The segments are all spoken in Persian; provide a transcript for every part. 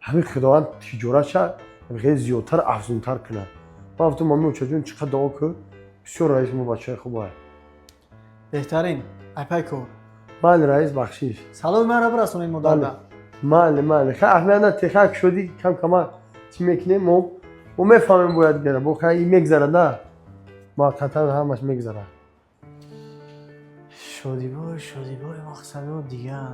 همین خداوند تجارت خیلی زیادتر افزونتر کنه. ما گفتم مامی اوچا جون چقدر دعا کن بسیار رئیس ما بچه خوبه. بهترین اپیکو بله رئیس بخشیش. سلام مرا برسونید مدام. بله خیلی اهمیت تخک شدی کم کم چی میکنیم ما میفهمیم باید گره با خیلی میگذره نه ما قطعا همش میگذره. شادی بای مقصد دیگه ها.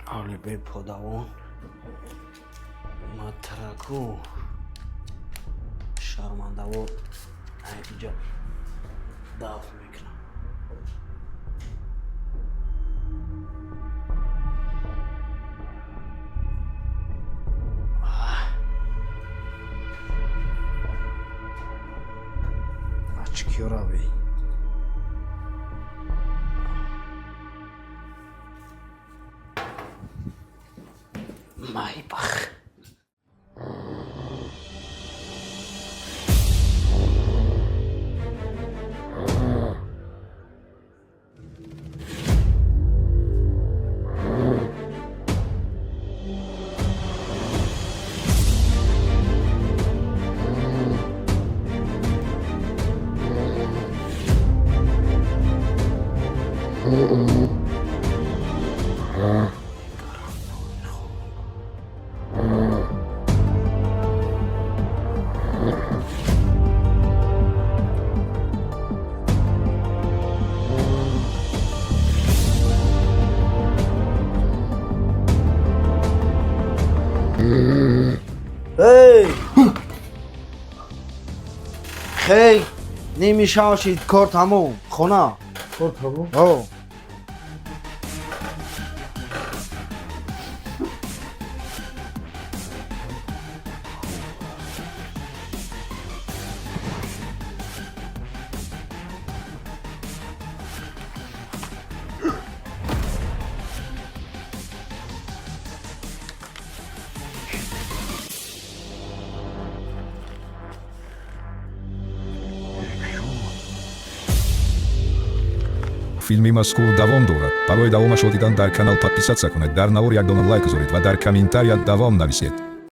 حالی به پادوان مترکو شرمنده و اینجا دفع میکنم. اچکی را بی Maybach. هی خی نمیشه کار تموم خونه کار تموم؟ او филми мазкур давом дорад. Барои давомаш дидан дар канал подписатсия кунед, дар навор ягдона лайк гузоред ва дар комментарият давом нависед.